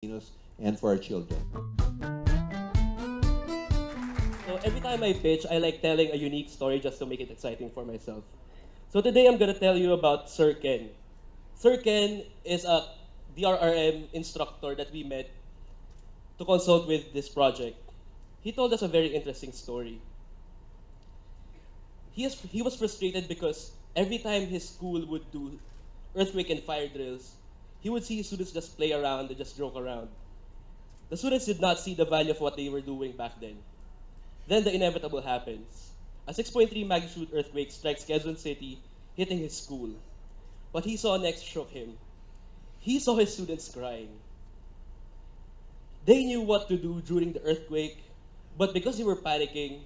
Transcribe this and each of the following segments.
Filipinos and for our children. So every time I pitch, I like telling a unique story just to make it exciting for myself. So today I'm gonna tell you about Sir Ken. Sir Ken is a DRRM instructor that we met to consult with this project. He told us a very interesting story. He was frustrated because every time his school would do earthquake and fire drills, he would see his students just play around and just joke around. The students did not see the value of what they were doing back then. Then the inevitable happens. A 6.3 magnitude earthquake strikes Quezon City, hitting his school. What he saw next shook him. He saw his students crying. They knew what to do during the earthquake, but because they were panicking,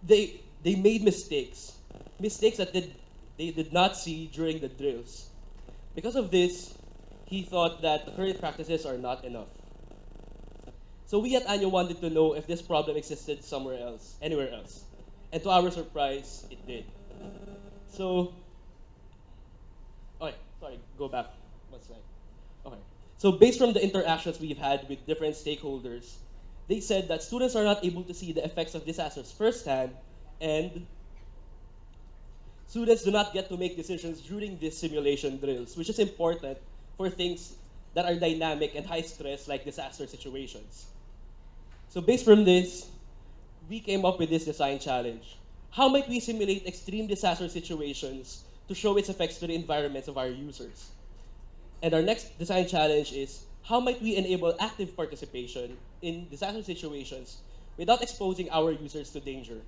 they made mistakes. Mistakes that they did not see during the drills. Because of this, he thought that the current practices are not enough. So we at Ania wanted to know if this problem existed somewhere else, anywhere else. And to our surprise, it did. So, okay, sorry, go back one slide. Okay. So based from the interactions we've had with different stakeholders, they said that students are not able to see the effects of disasters firsthand, and students do not get to make decisions during these simulation drills, which is important for things that are dynamic and high stress like disaster situations. So based from this, we came up with this design challenge. How might we simulate extreme disaster situations to show its effects to the environments of our users? And our next design challenge is, how might we enable active participation in disaster situations without exposing our users to danger?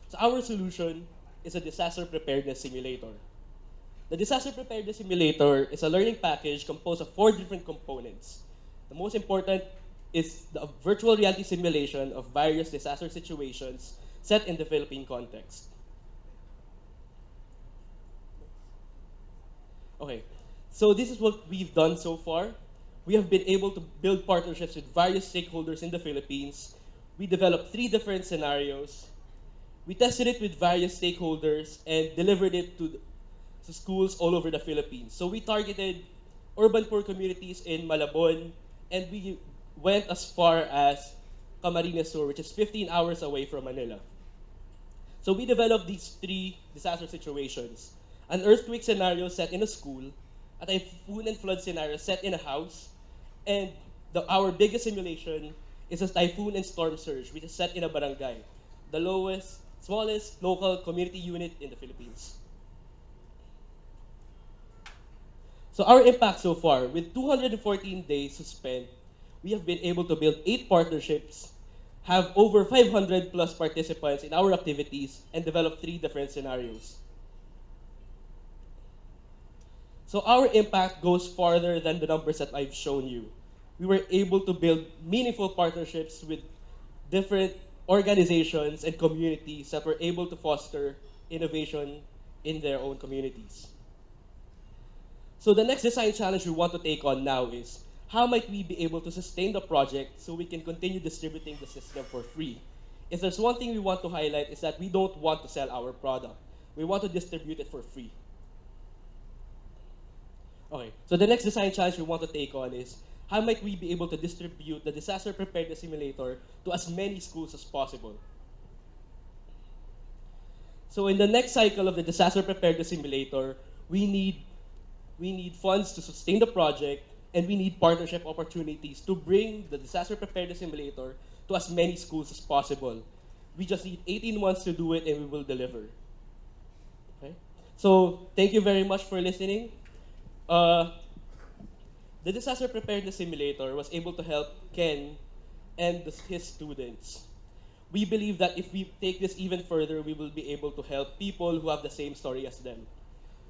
So our solution is a disaster preparedness simulator. The disaster preparedness simulator is a learning package composed of 4 different components. The most important is the virtual reality simulation of various disaster situations set in the Philippine context. Okay, so this is what we've done so far. We have been able to build partnerships with various stakeholders in the Philippines. We developed 3 different scenarios. We tested it with various stakeholders and delivered it to schools all over the Philippines. So we targeted urban poor communities in Malabon, and we went as far as Camarines Sur, which is 15 hours away from Manila. So we developed these 3 disaster situations. An earthquake scenario set in a school, a typhoon and flood scenario set in a house, and our biggest simulation is a typhoon and storm surge, which is set in a barangay, the smallest local community unit in the Philippines. So our impact so far, with 214 days to spend, we have been able to build 8 partnerships, have over 500 plus participants in our activities, and develop 3 different scenarios. So our impact goes farther than the numbers that I've shown you. We were able to build meaningful partnerships with different organizations and communities that were able to foster innovation in their own communities. So the next design challenge we want to take on now is, how might we be able to sustain the project so we can continue distributing the system for free? If there's one thing we want to highlight, is that we don't want to sell our product. We want to distribute it for free. Okay, so the next design challenge we want to take on is, how might we be able to distribute the disaster preparedness simulator to as many schools as possible? So in the next cycle of the disaster preparedness simulator, we need funds to sustain the project, and we need partnership opportunities to bring the disaster preparedness simulator to as many schools as possible. We just need 18 months to do it, and we will deliver. Okay? So thank you very much for listening. The disaster preparedness simulator was able to help Ken and his students. We believe that if we take this even further, we will be able to help people who have the same story as them.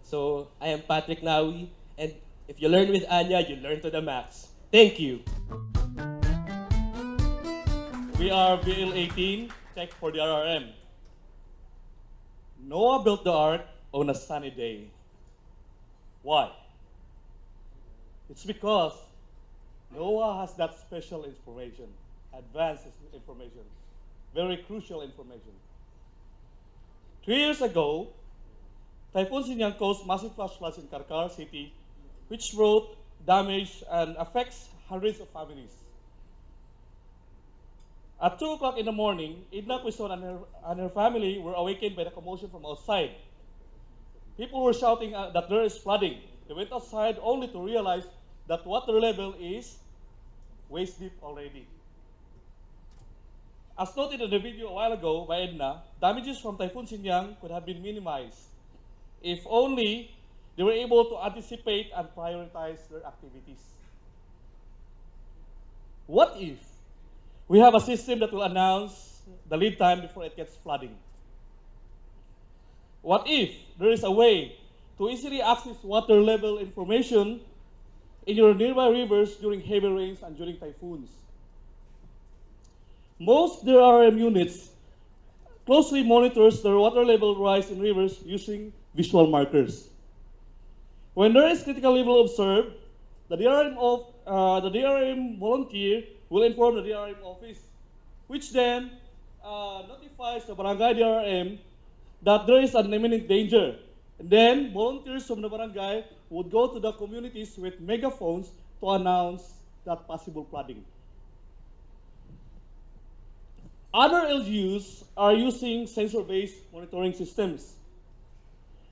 So I am Patrick Nawi, and if you learn with Ania, you learn to the max. Thank you. We are BL18, Tech for the RRM. Noah built the ark on a sunny day. Why? It's because Noah has that special information, advanced information, very crucial information. 3 years ago, Typhoon Sinyang caused massive flash floods in Karkar City, which wrought damage and affects hundreds of families. At 2 o'clock in the morning, Edna Quizon and her family were awakened by the commotion from outside. People were shouting that there is flooding. They went outside only to realize that water level is waist deep already. As noted in the video a while ago by Edna, damages from Typhoon Sinyang could have been minimized if only they were able to anticipate and prioritize their activities. What if we have a system that will announce the lead time before it gets flooding? What if there is a way to easily access water level information in your nearby rivers during heavy rains and during typhoons? Most DRRM units closely monitors the water level rise in rivers using visual markers. When there is critical level observed, the DRRM volunteer will inform the DRRM office, which then notifies the barangay DRRM that there is an imminent danger. And then volunteers from the barangay would go to the communities with megaphones to announce that possible flooding. Other LGUs are using sensor-based monitoring systems.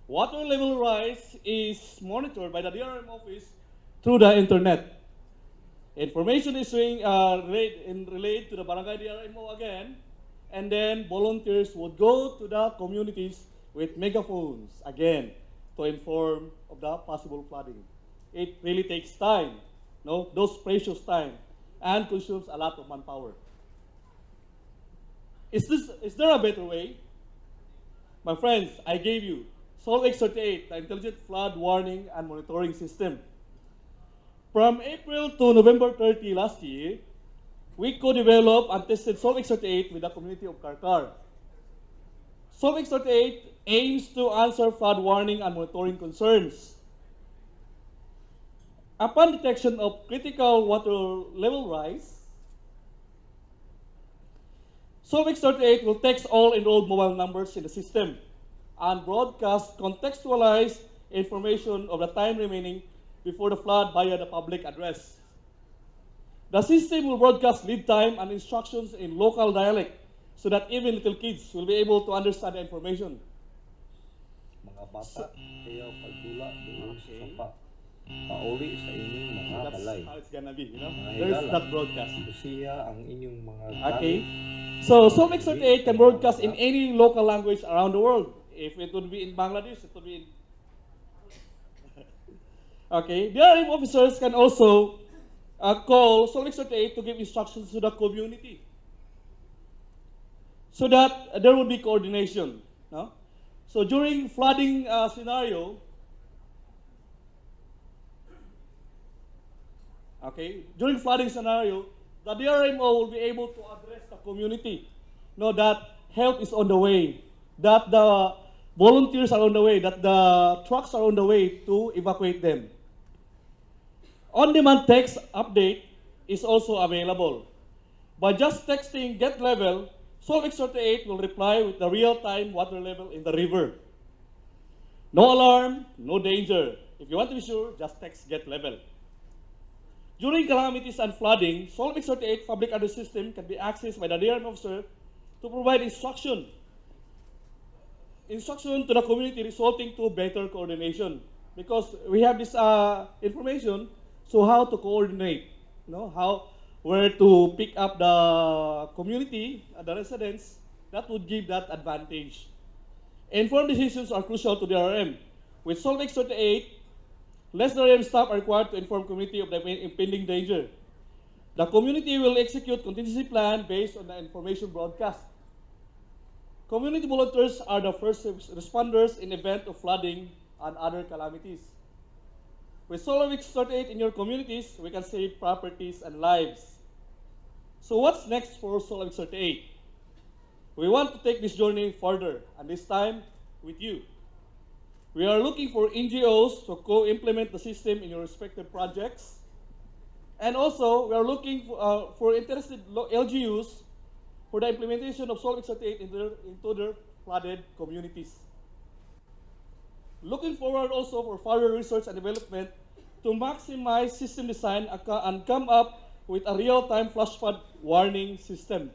Water level rise is monitored by the DRM office through the internet. Information is relayed to the barangay DRMO again, and then volunteers would go to the communities with megaphones again to inform of the possible flooding. It really takes time, no? Those precious time, and consumes a lot of manpower. Is there a better way? My friends, I gave you SolveX38, the Intelligent Flood Warning and Monitoring System. From April to November 30 last year, we co-developed and tested SolveX38 with the community of Karkar. SolveX38 aims to answer flood warning and monitoring concerns. Upon detection of critical water level rise, SolveX38 will text all enrolled mobile numbers in the system and broadcast contextualized information of the time remaining before the flood via the public address. The system will broadcast lead time and instructions in local dialect so that even little kids will be able to understand the information. Mga bata, kayo pagdula doon sa sapa. Pauli sa inyong mga balay. That's how it's gonna be, you know? Mga There's higala. that broadcast. Lucia ang inyong mga Okay. So SolveX38 can broadcast in any local language around the world. If it would be in Bangladesh, it would be in... Okay. DRM officers can also call SolveX38 to give instructions to the community so that there will be coordination. No? So during flooding scenario, during flooding scenario, the DRMO will be able to address the community. Know that help is on the way, that the volunteers are on the way, that the trucks are on the way to evacuate them. On-demand text update is also available. By just texting get level, SolveX38 will reply with the real-time water level in the river. No alarm, no danger. If you want to be sure, just text get level. During calamities and flooding, SolveX38 public address system can be accessed by the DRM officer to provide instruction to the community resulting to better coordination. Because we have this information, so how to coordinate, where to pick up the community, the residents, that would give that advantage. Informed decisions are crucial to DRM. With SolveX38, less DRM staff are required to inform community of the impending danger. The community will execute contingency plan based on the information broadcast. Community volunteers are the first responders in event of flooding and other calamities. With SolveX38 in your communities, we can save properties and lives. So what's next for SolveX38? We want to take this journey further, and this time with you. We are looking for NGOs to co-implement the system in your respective projects. And also, we are looking for interested LGUs for the implementation of SolveX38 into their flooded communities. Looking forward also for further research and development to to maximize system design and come up with a real-time flash flood warning system.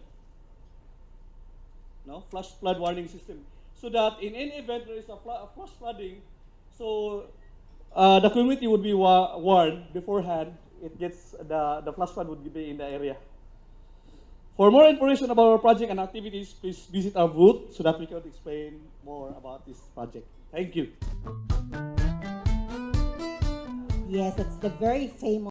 No, flash flood warning system. So that in any event there is a flash flooding, so the community would be warned beforehand. It gets the flash flood would be in the area. For more information about our project and activities, please visit our booth so that we can explain more about this project. Thank you. Yes, it's the very famous